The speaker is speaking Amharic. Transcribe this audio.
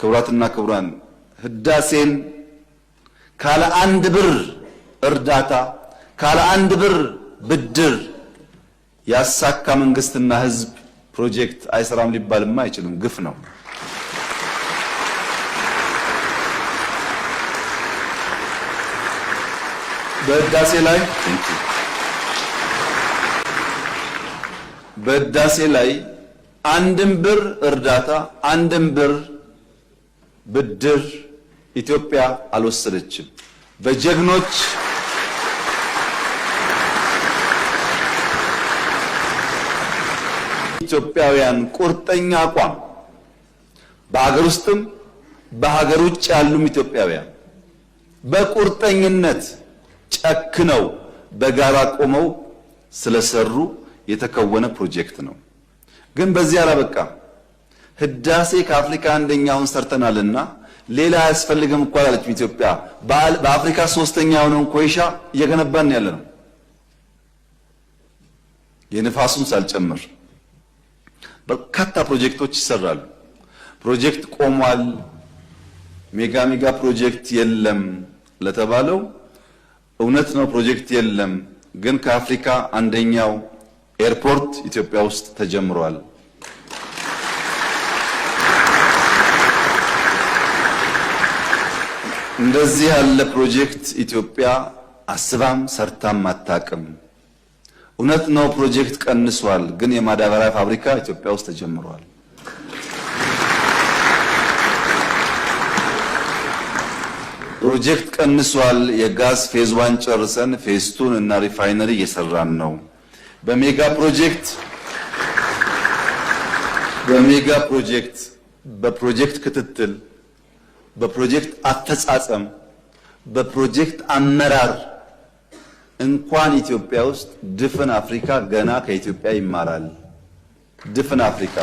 ክቡራትና ክቡራን ህዳሴን ካለ አንድ ብር እርዳታ ካለ አንድ ብር ብድር ያሳካ መንግስትና ህዝብ ፕሮጀክት አይሰራም ሊባልማ አይችልም። ግፍ ነው። በህዳሴ ላይ አንድም ብር እርዳታ አንድም ብር ብድር ኢትዮጵያ አልወሰደችም። በጀግኖች ኢትዮጵያውያን ቁርጠኛ አቋም በሀገር ውስጥም በሀገር ውጭ ያሉም ኢትዮጵያውያን በቁርጠኝነት ጨክነው በጋራ ቆመው ስለሰሩ የተከወነ ፕሮጀክት ነው። ግን በዚህ አላበቃም። ህዳሴ ከአፍሪካ አንደኛውን ሰርተናልና ሌላ አያስፈልግም እኮ አላለችም ኢትዮጵያ። በአፍሪካ ሶስተኛ የሆነውን ኮይሻ እየገነባን ያለነው የንፋሱን ሳልጨምር በርካታ ፕሮጀክቶች ይሰራሉ። ፕሮጀክት ቆሟል፣ ሜጋ ፕሮጀክት የለም ለተባለው እውነት ነው፣ ፕሮጀክት የለም። ግን ከአፍሪካ አንደኛው ኤርፖርት ኢትዮጵያ ውስጥ ተጀምሯል። እንደዚህ ያለ ፕሮጀክት ኢትዮጵያ አስባም ሰርታም አታውቅም። እውነት ነው ፕሮጀክት ቀንሷል፣ ግን የማዳበሪያ ፋብሪካ ኢትዮጵያ ውስጥ ተጀምሯል። ፕሮጀክት ቀንሷል። የጋዝ ፌዝ 1 ጨርሰን ፌዝ 2 እና ሪፋይነሪ እየሰራን ነው። በሜጋ ፕሮጀክት በፕሮጀክት ክትትል በፕሮጀክት አፈጻጸም በፕሮጀክት አመራር እንኳን ኢትዮጵያ ውስጥ ድፍን አፍሪካ ገና ከኢትዮጵያ ይማራል። ድፍን አፍሪካ